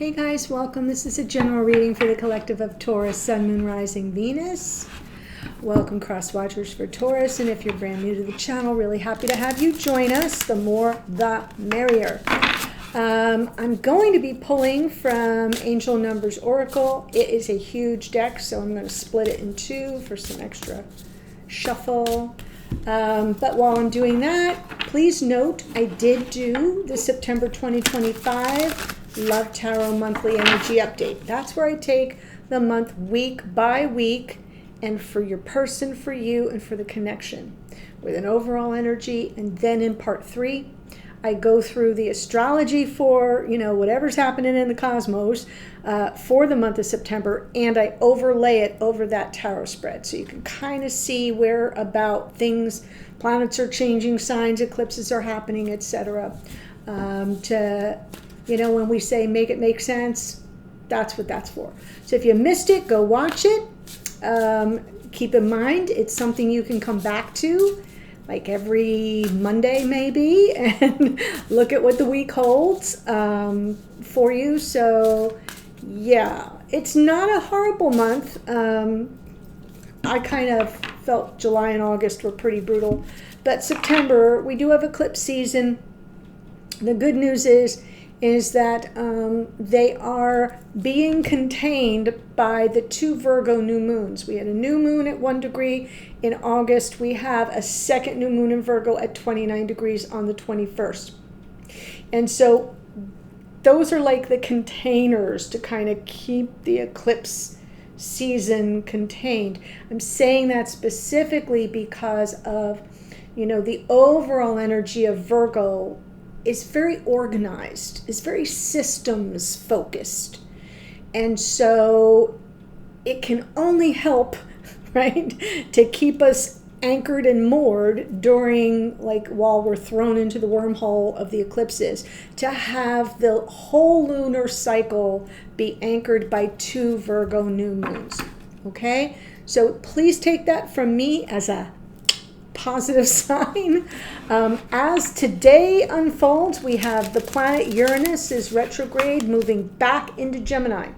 Hey guys, welcome. This is a general reading for the collective of Taurus, Sun, Moon, Rising, Venus. Welcome, cross watchers for Taurus, and if you're brand new to the channel, really happy to have you join us. The more, the merrier. I'm going to be pulling from Angel Numbers Oracle. It is a huge deck, so I'm going to split it in two for some extra shuffle. But while I'm doing that, please note I did do the September 2025 Love Tarot Monthly Energy Update. That's where I take the month week by week, and for your person, for you, and for the connection with an overall energy. And then in part 3, I go through the astrology for, whatever's happening in the cosmos for the month of September, and I overlay it over that tarot spread. So you can kind of see where about things, planets are changing, signs, eclipses are happening, etc. When we say make it make sense, that's what that's for. So if you missed it, go watch it. Keep in mind, it's something you can come back to like every Monday maybe and look at what the week holds for you. So yeah, it's not a horrible month. I kind of felt July and August were pretty brutal, but September, we do have eclipse season. The good news is that they are being contained by the 2 Virgo new moons. We had a new moon at 1 degree in August. We have a second new moon in Virgo at 29 degrees on the 21st. And so those are like the containers to kind of keep the eclipse season contained. I'm saying that specifically because of, the overall energy of Virgo is very organized, is very systems focused. And so it can only help, right, to keep us anchored and moored during, while we're thrown into the wormhole of the eclipses, to have the whole lunar cycle be anchored by 2 Virgo new moons, okay? So please take that from me as a positive sign. As today unfolds, we have the planet Uranus is retrograde, moving back into Gemini.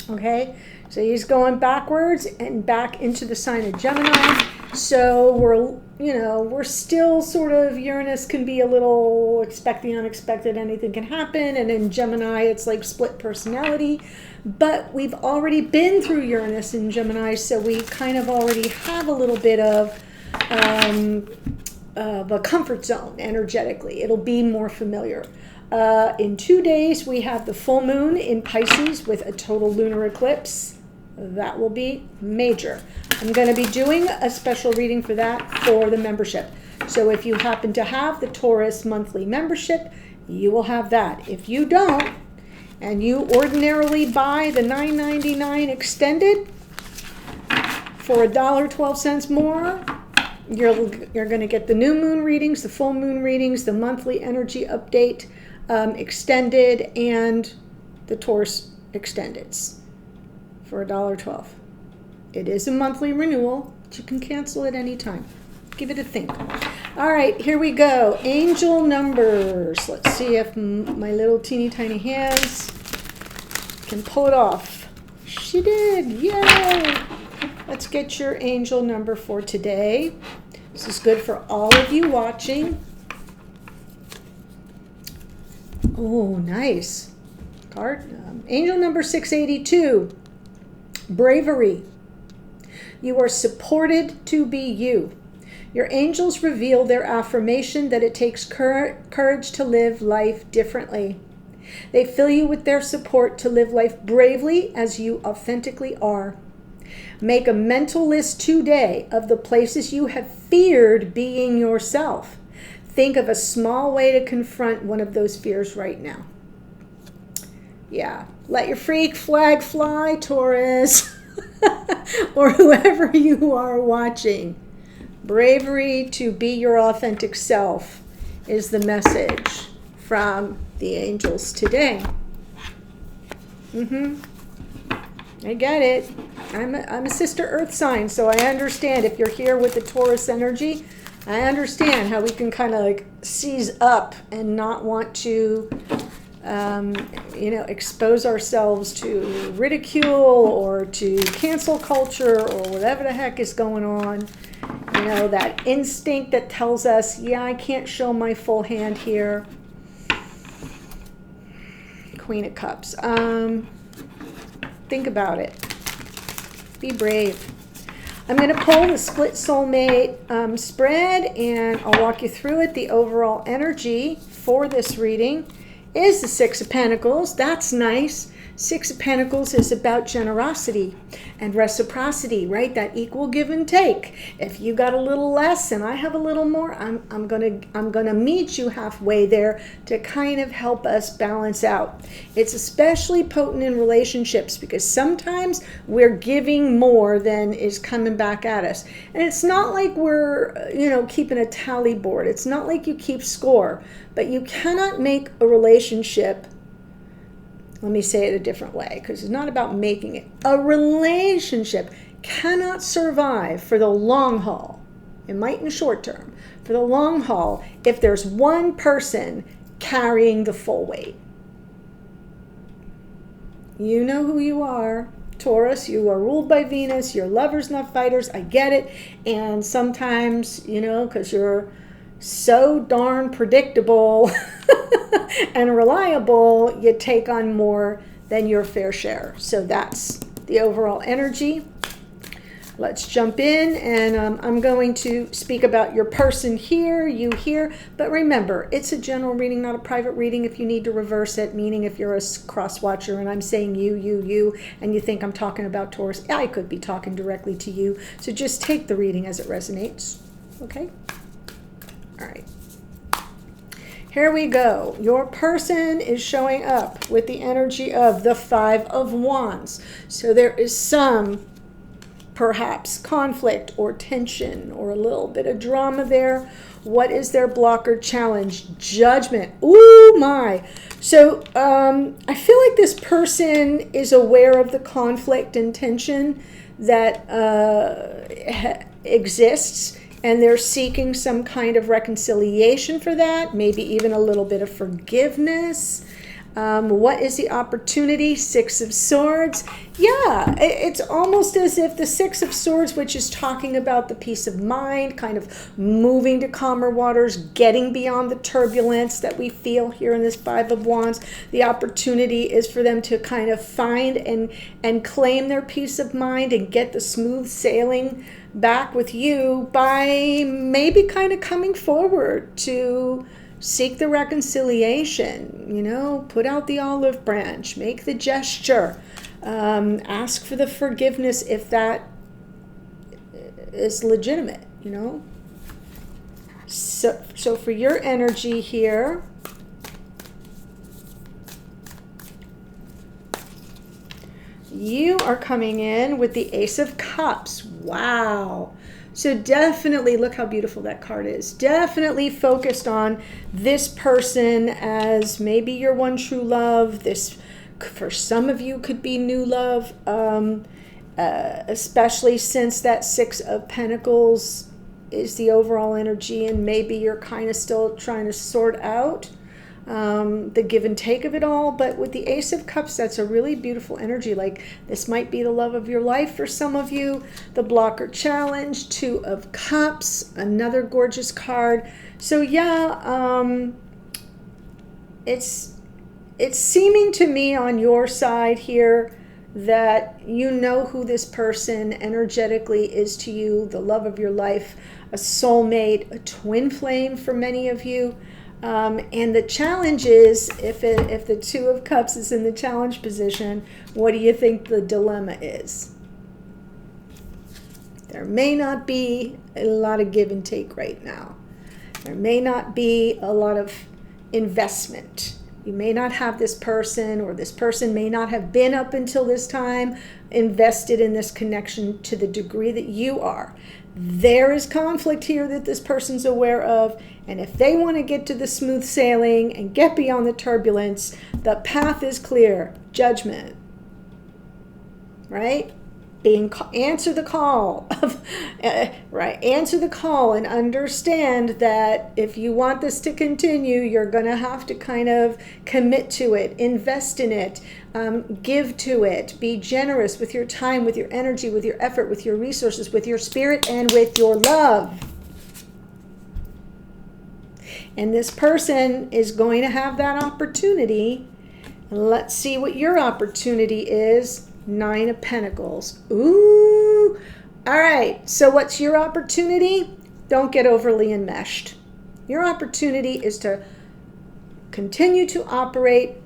Okay, so he's going backwards and back into the sign of Gemini. So we're still sort of, Uranus can be a little expect the unexpected, anything can happen. And in Gemini, it's like split personality. But we've already been through Uranus in Gemini, so we kind of already have a little bit of a comfort zone energetically. It'll be more familiar. In 2 days, we have the full moon in Pisces with a total lunar eclipse. That will be major. I'm going to be doing a special reading for that for the membership. So if you happen to have the Taurus monthly membership, you will have that. If you don't, and you ordinarily buy the $9.99 extended for $1.12 more, you're going to get the new moon readings, the full moon readings, the monthly energy update extended, and the Taurus extendeds for $1.12. It is a monthly renewal, but you can cancel it anytime. Give it a think. All right, here we go. Angel numbers. Let's see if my little teeny tiny hands can pull it off. She did. Yay! Let's get your angel number for today. This is good for all of you watching. Oh, nice card. Angel number 682, bravery. You are supported to be you. Your angels reveal their affirmation that it takes courage to live life differently. They fill you with their support to live life bravely as you authentically are. Make a mental list today of the places you have feared being yourself. Think of a small way to confront one of those fears right now. Yeah, let your freak flag fly, Taurus, or whoever you are watching. Bravery to be your authentic self is the message from the angels today. I get it. I'm a sister earth sign, so I understand if you're here with the Taurus energy, I understand how we can kind of seize up and not want to you know, expose ourselves to ridicule or to cancel culture or whatever the heck is going on. You know, that instinct that tells us, yeah, I can't show my full hand here. Queen of Cups. Think about it. Be brave. I'm going to pull the split soulmate spread, and I'll walk you through it. The overall energy for this reading is the Six of Pentacles. That's nice. Six of Pentacles is about generosity and reciprocity, right? That equal give and take. If you got a little less and I have a little more, I'm gonna meet you halfway there to kind of help us balance out. It's especially potent in relationships because sometimes we're giving more than is coming back at us. And it's not like we're, you know, keeping a tally board. It's not like you keep score, but you cannot make a relationship. Let me say it a different way, because it's not about making it. A relationship cannot survive for the long haul. It might in the short term. For the long haul, if there's one person carrying the full weight. You know who you are. Taurus, you are ruled by Venus. You're lovers, not fighters. I get it. And sometimes, you know, because you're so darn predictable and reliable, you take on more than your fair share. So that's the overall energy. Let's jump in, and I'm going to speak about your person here, you here. But remember, it's a general reading, not a private reading. If you need to reverse it, meaning if you're a cross watcher and I'm saying you, and you think I'm talking about Taurus, I could be talking directly to you. So just take the reading as it resonates. Okay? All right. Here we go. Your person is showing up with the energy of the Five of Wands. So there is some, perhaps, conflict or tension or a little bit of drama there. What is their blocker challenge? Judgment. Ooh, my. So I feel like this person is aware of the conflict and tension that exists. And they're seeking some kind of reconciliation for that, maybe even a little bit of forgiveness. What is the opportunity? Six of Swords. Yeah, it's almost as if the Six of Swords, which is talking about the peace of mind, kind of moving to calmer waters, getting beyond the turbulence that we feel here in this Five of Wands. The opportunity is for them to kind of find and claim their peace of mind and get the smooth sailing back with you by maybe kind of coming forward to seek the reconciliation, you know, put out the olive branch, make the gesture, ask for the forgiveness if that is legitimate, you know. So for your energy here, you are coming in with the Ace of Cups. Wow. So definitely, look how beautiful that card is. Definitely focused on this person as maybe your one true love. This, for some of you, could be new love, especially since that Six of Pentacles is the overall energy, and maybe you're kind of still trying to sort out the give and take of it all. But with the Ace of Cups, that's a really beautiful energy. Like, this might be the love of your life for some of you. The blocker challenge, Two of Cups, another gorgeous card. So yeah, it's seeming to me on your side here that you know who this person energetically is to you, the love of your life, a soulmate, a twin flame for many of you. And the challenge is, if the Two of Cups is in the challenge position, what do you think the dilemma is? There may not be a lot of give and take right now. There may not be a lot of investment. You may not have this person, or this person may not have been up until this time invested in this connection to the degree that you are. There is conflict here that this person's aware of, and if they want to get to the smooth sailing and get beyond the turbulence, the path is clear. Judgment. Right? answer the call of right, answer the call, and understand that if you want this to continue, you're gonna have to kind of commit to it, invest in it, give to it, be generous with your time, with your energy, with your effort, with your resources, with your spirit, and with your love. And this person is going to have that opportunity. Let's see what your opportunity is. 9 of Pentacles. Ooh. All right. So what's your opportunity? Don't get overly enmeshed. Your opportunity is to continue to operate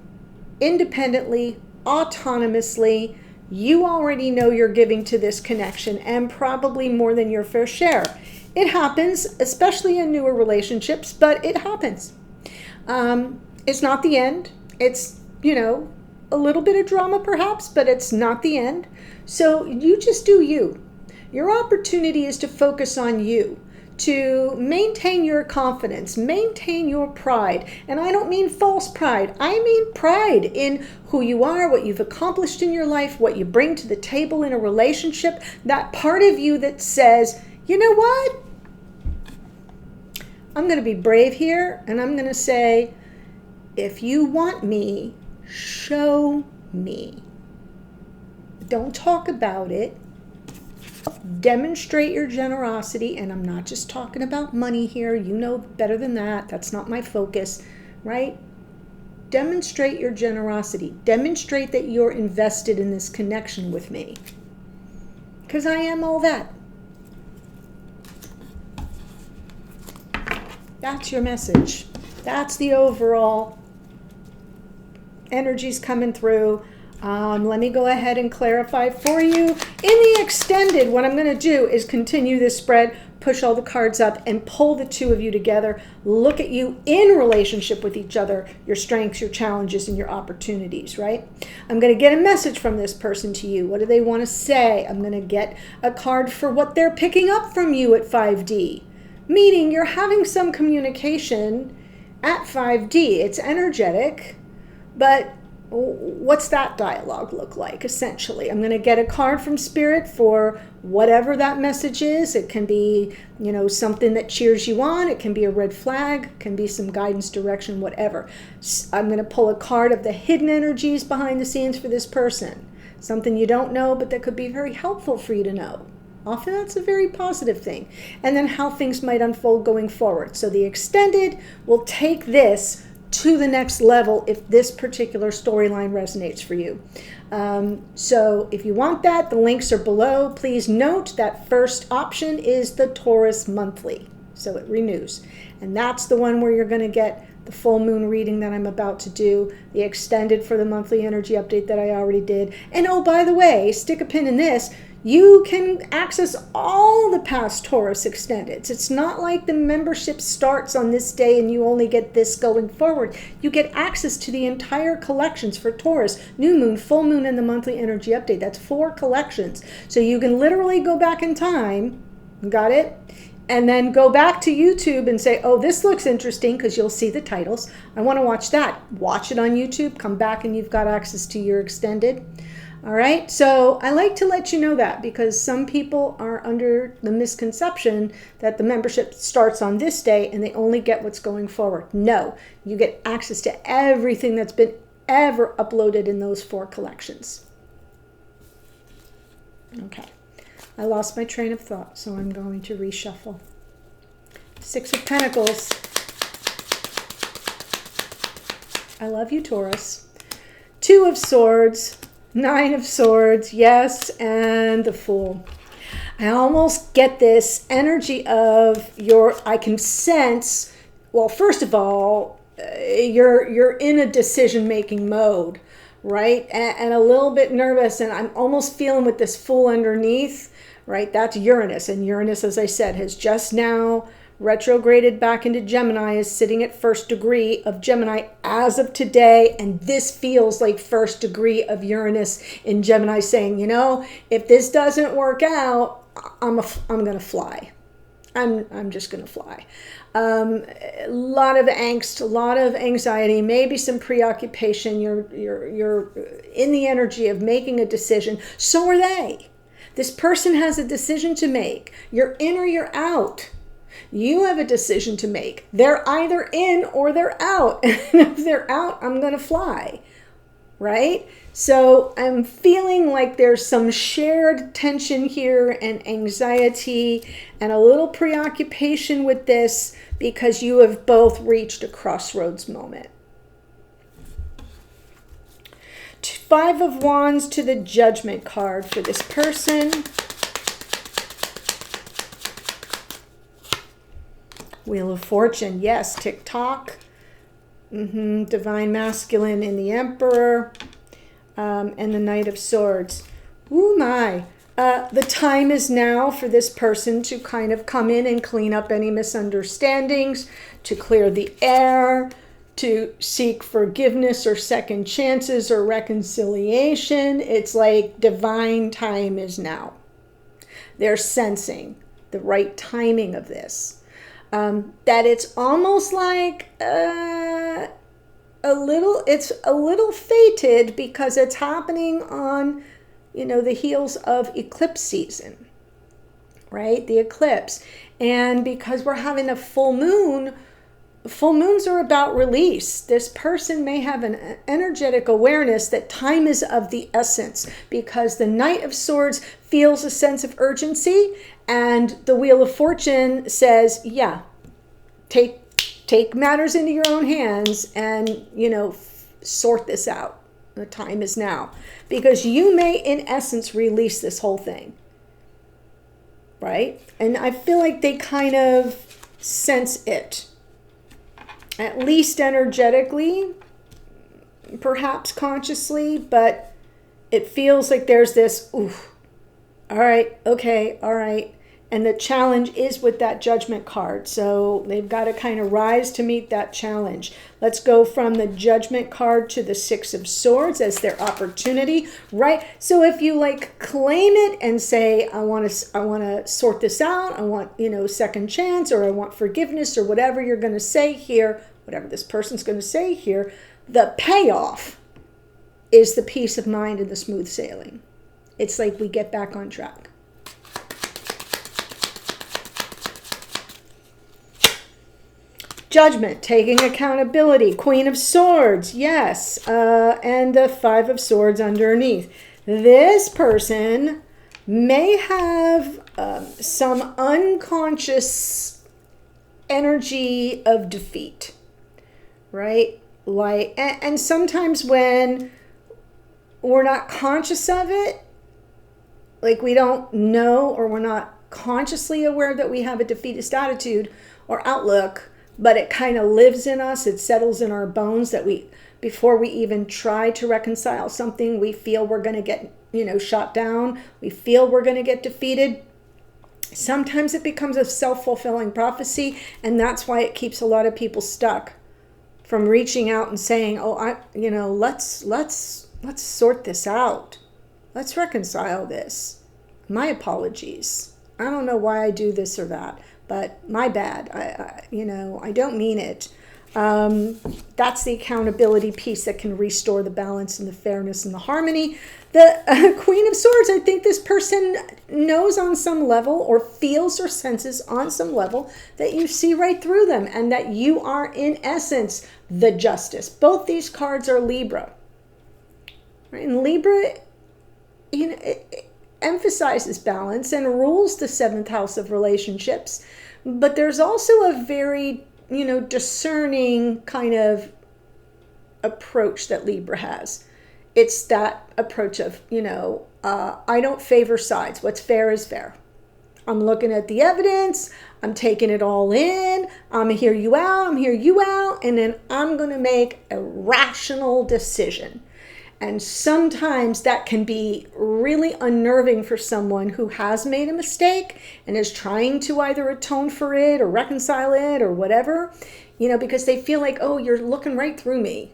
independently, autonomously. You already know you're giving to this connection, and probably more than your fair share. It happens, especially in newer relationships, but it happens. It's not the end. It's, a little bit of drama perhaps, but it's not the end. So you just do you. Your opportunity is to focus on you, to maintain your confidence, maintain your pride. And I don't mean false pride. I mean pride in who you are, what you've accomplished in your life, what you bring to the table in a relationship, that part of you that says, you know what? I'm going to be brave here, and I'm going to say, if you want me, show me. Don't talk about it. Demonstrate your generosity. And I'm not just talking about money here. You know better than that. That's not my focus, right? Demonstrate your generosity. Demonstrate that you're invested in this connection with me. Because I am all that. That's your message. That's the overall energies coming through. Let me go ahead and clarify for you. In the extended, what I'm going to do is continue this spread, push all the cards up, and pull the two of you together. Look at you in relationship with each other, your strengths, your challenges, and your opportunities, right? I'm going to get a message from this person to you. What do they want to say? I'm going to get a card for what they're picking up from you at 5D. Meaning you're having some communication at 5D. It's energetic. But what's that dialogue look like, essentially? I'm going to get a card from Spirit for whatever that message is. It can be, something that cheers you on. It can be a red flag. It can be some guidance, direction, whatever. I'm going to pull a card of the hidden energies behind the scenes for this person. Something you don't know, but that could be very helpful for you to know. Often that's a very positive thing. And then how things might unfold going forward. So the extended will take this to the next level if this particular storyline resonates for you. So if you want that, the links are below. Please note that first option is the Taurus monthly. So it renews. And that's the one where you're going to get the full moon reading that I'm about to do, the extended for the monthly energy update that I already did. And oh, by the way, stick a pin in this. You can access all the past Taurus extendeds. It's not like the membership starts on this day and you only get this going forward. You get access to the entire collections for Taurus, new moon, full moon, and the monthly energy update. That's 4 collections. So you can literally go back in time, got it? And then go back to YouTube and say, oh, this looks interesting, because you'll see the titles. I want to watch that. Watch it on YouTube, come back, and you've got access to your extended. All right, so I like to let you know that, because some people are under the misconception that the membership starts on this day and they only get what's going forward. No, you get access to everything that's been ever uploaded in those 4 collections. Okay, I lost my train of thought, so I'm going to reshuffle. 6 of Pentacles. I love you, Taurus. 2 of Swords. 9 of Swords, yes, and the Fool. I almost get this energy of I can sense, well, first of all, you're in a decision-making mode, right? And a little bit nervous, and I'm almost feeling with this Fool underneath, right? That's Uranus, and Uranus, as I said, has just now retrograded back into Gemini, is sitting at 1st degree of Gemini as of today, and this feels like 1st degree of Uranus in Gemini, saying, if this doesn't work out, I'm gonna fly. I'm just gonna fly. A lot of angst, a lot of anxiety, maybe some preoccupation. You're in the energy of making a decision. So are they. This person has a decision to make. You're in or you're out. You have a decision to make. They're either in or they're out. And if they're out, I'm going to fly. Right? So I'm feeling like there's some shared tension here and anxiety and a little preoccupation with this because you have both reached a crossroads moment. 5 of Wands to the Judgment card for this person. Wheel of Fortune, yes, tick-tock. Divine Masculine in the Emperor. And the Knight of Swords. Ooh, my. The time is now for this person to kind of come in and clean up any misunderstandings, to clear the air, to seek forgiveness or second chances or reconciliation. It's like divine time is now. They're sensing the right timing of this. That it's almost like it's a little fated because it's happening on, the heels of eclipse season, right? The eclipse. And because we're having a full moon, full moons are about release. This person may have an energetic awareness that time is of the essence because the Knight of Swords feels a sense of urgency and the Wheel of Fortune says, yeah, take matters into your own hands and, sort this out. The time is now. Because you may, in essence, release this whole thing. Right? And I feel like they kind of sense it. At least energetically, perhaps consciously, but it feels like there's this, oof, all right, okay, all right. And the challenge is with that Judgment card. So they've got to kind of rise to meet that challenge. Let's go from the Judgment card to the 6 of Swords as their opportunity, right? So if you claim it and say, I want to sort this out. I want, second chance, or I want forgiveness, or whatever you're going to say here, whatever this person's going to say here, the payoff is the peace of mind and the smooth sailing. It's like we get back on track. Judgment, taking accountability. Queen of Swords, yes. And the 5 of Swords underneath. This person may have some unconscious energy of defeat, right? And sometimes when we're not conscious of it, we don't know, or we're not consciously aware that we have a defeatist attitude or outlook, but it kind of lives in us. It settles in our bones that before we even try to reconcile something, we feel we're going to get, shot down. We feel we're going to get defeated. Sometimes it becomes a self-fulfilling prophecy, and that's why it keeps a lot of people stuck from reaching out and saying, let's sort this out. Let's reconcile this. My apologies. I don't know why I do this or that, but my bad. I don't mean it. That's the accountability piece that can restore the balance and the fairness and the harmony. The Queen of Swords, I think this person knows on some level, or feels or senses on some level, that you see right through them and that you are, in essence, the justice. Both these cards are Libra. Right? And Libra, it emphasizes balance and rules the 7th house of relationships. But there's also a very, discerning kind of approach that Libra has. It's that approach of, I don't favor sides. What's fair is fair. I'm looking at the evidence. I'm taking it all in. I'm going to hear you out. I'm hear you out. And then I'm going to make a rational decision. And sometimes that can be really unnerving for someone who has made a mistake and is trying to either atone for it or reconcile it or whatever, because they feel like, oh, you're looking right through me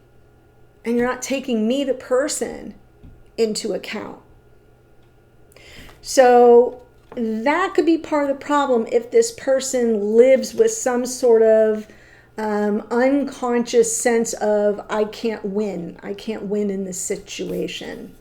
and you're not taking me, the person, into account. So that could be part of the problem if this person lives with some sort of unconscious sense of, I can't win in this situation.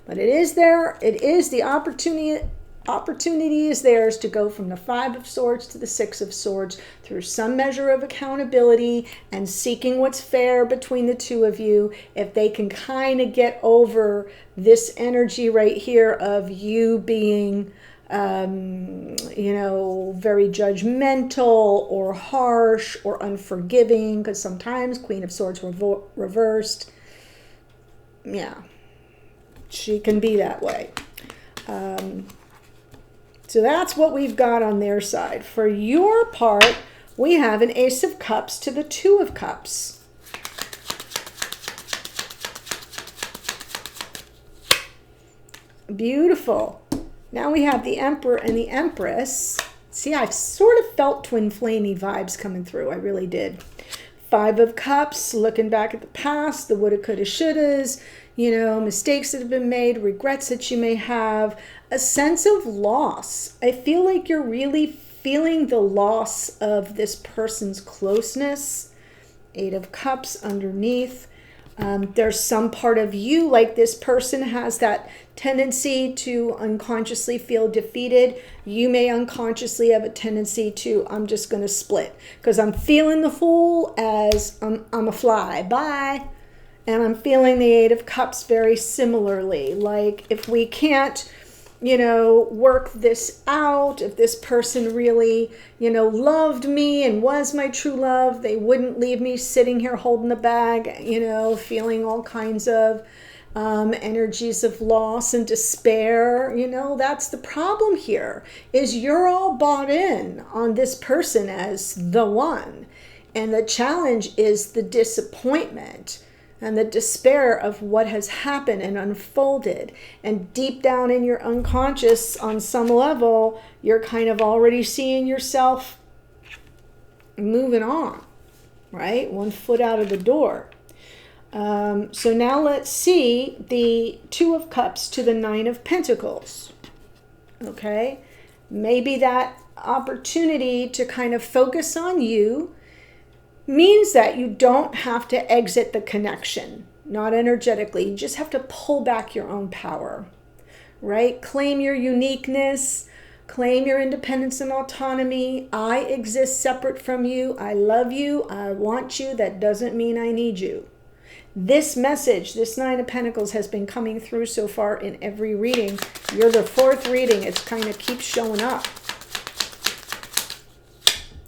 But it is there. It is the opportunity. Opportunity is theirs to go from the Five of Swords to the Six of Swords through some measure of accountability and seeking what's fair between the two of you. If they can kind of get over this energy right here of you being, you know, very judgmental or harsh or unforgiving, because sometimes Queen of Swords reversed, yeah, she can be that way. So that's what we've got on their side. For your part, we have an Ace of Cups to the Two of Cups. Beautiful. Now we have the Emperor and the Empress. See, I sort of felt twin flamey vibes coming through. I really did. Five of Cups, looking back at the past, the woulda, coulda, shouldas, you know, mistakes that have been made, regrets that you may have, a sense of loss. I feel like you're really feeling the loss of this person's closeness. Eight of Cups underneath. There's some part of you, like this person has that tendency to unconsciously feel defeated. You may unconsciously have a tendency to, I'm just going to split because I'm feeling the Fool as I'm a fly. Bye. And I'm feeling the Eight of Cups very similarly. Like if we can't, you know, work this out, if this person really, you know, loved me and was my true love, they wouldn't leave me sitting here holding the bag, you know, feeling all kinds of energies of loss and despair. You know, that's the problem here, is you're all bought in on this person as the one. And the challenge is the disappointment and the despair of what has happened and unfolded. And deep down in your unconscious, on some level, you're kind of already seeing yourself moving on, right? One foot out of the door. So now let's see the Two of Cups to the Nine of Pentacles. Okay? Maybe that opportunity to kind of focus on you means that you don't have to exit the connection, not energetically. You just have to pull back your own power, right? Claim your uniqueness, claim your independence and autonomy. I exist separate from you. I love you. I want you. That doesn't mean I need you. This message, this Nine of Pentacles, has been coming through so far in every reading. You're the fourth reading. It kind of keeps showing up.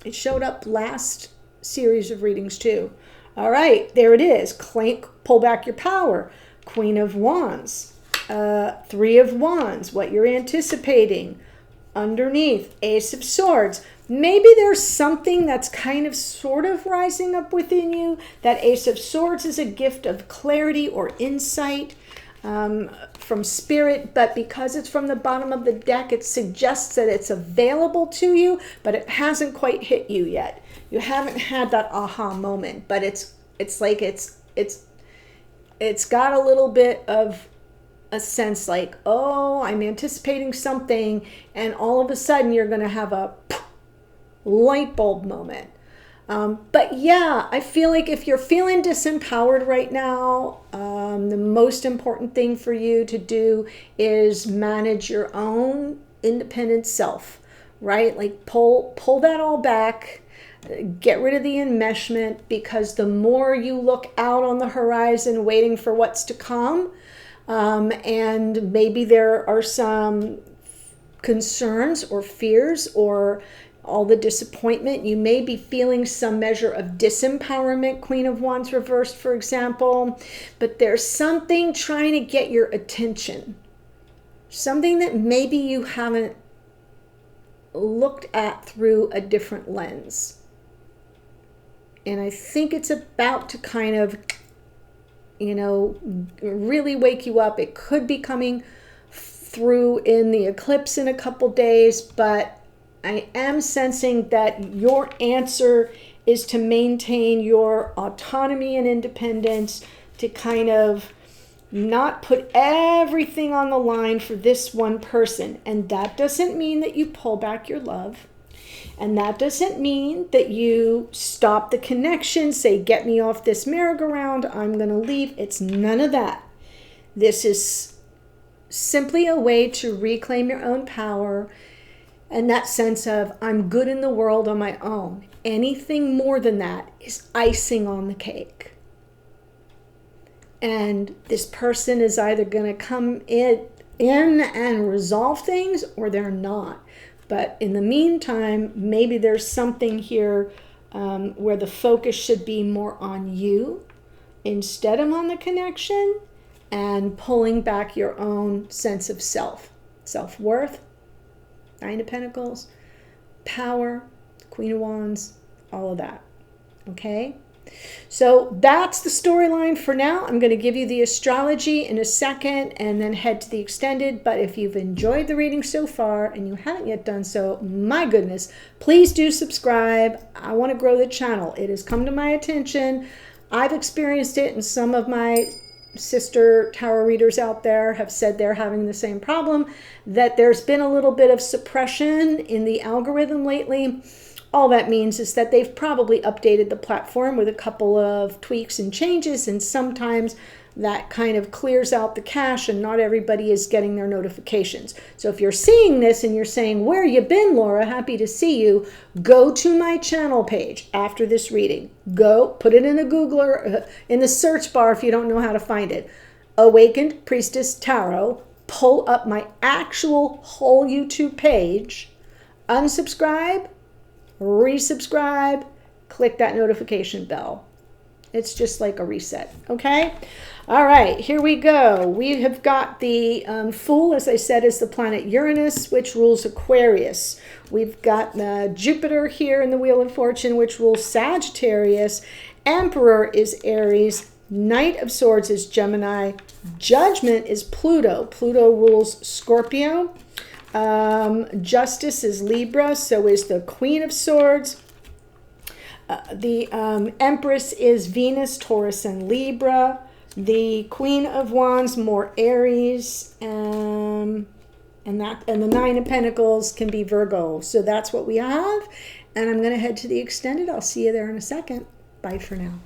It showed up last series of readings too. All right, there it is. Pull back your power. Queen of Wands. Three of Wands, what you're anticipating. Underneath, Ace of Swords. Maybe there's something that's kind of sort of rising up within you. That Ace of Swords is a gift of clarity or insight from spirit, but because it's from the bottom of the deck, it suggests that it's available to you, but it hasn't quite hit you yet. You haven't had that aha moment, but it's like it's got a little bit of a sense like, oh, I'm anticipating something, and all of a sudden you're going to have a light bulb moment. But yeah, I feel like if you're feeling disempowered right now, the most important thing for you to do is manage your own independent self, right? Like pull that all back, get rid of the enmeshment, because the more you look out on the horizon waiting for what's to come, and maybe there are some concerns or fears or all the disappointment, you may be feeling some measure of disempowerment, Queen of Wands reversed, for example, but there's something trying to get your attention, something that maybe you haven't looked at through a different lens. And I think it's about to kind of, you know, really wake you up. It could be coming through in the eclipse in a couple days, but I am sensing that your answer is to maintain your autonomy and independence, to kind of not put everything on the line for this one person. And that doesn't mean that you pull back your love. And that doesn't mean that you stop the connection, say, get me off this merry-go-round, I'm going to leave. It's none of that. This is simply a way to reclaim your own power and that sense of I'm good in the world on my own. Anything more than that is icing on the cake. And this person is either going to come in and resolve things, or they're not. But in the meantime, maybe there's something here where the focus should be more on you instead of on the connection, and pulling back your own sense of self-worth, Nine of Pentacles, power, Queen of Wands, all of that. Okay? So that's the storyline for now. I'm going to give you the astrology in a second and then head to the extended. But if you've enjoyed the reading so far and you haven't yet done so, my goodness, please do subscribe. I want to grow the channel. It has come to my attention. I've experienced it, and some of my sister tarot readers out there have said they're having the same problem, that there's been a little bit of suppression in the algorithm lately. All that means is that they've probably updated the platform with a couple of tweaks and changes, and sometimes that kind of clears out the cache and not everybody is getting their notifications. So if you're seeing this and you're saying, where you been, Laura? Happy to see you. Go to my channel page after this reading. Go, put it in a Googler, in the search bar if you don't know how to find it. Awakened Priestess Tarot. Pull up my actual whole YouTube page. Unsubscribe. Resubscribe, click that notification bell. It's just like a reset, okay? All right, here we go. We have got the Fool, as I said, is the planet Uranus, which rules Aquarius. We've got Jupiter here in the Wheel of Fortune, which rules Sagittarius. Emperor is Aries. Knight of Swords is Gemini. Judgment is Pluto. Pluto rules Scorpio. Justice is Libra, so is the Queen of Swords. The Empress is Venus, Taurus, and Libra. The Queen of Wands, more Aries, and the Nine of Pentacles can be Virgo. So that's what we have, and I'm going to head to the extended. I'll see you there in a second. Bye for now.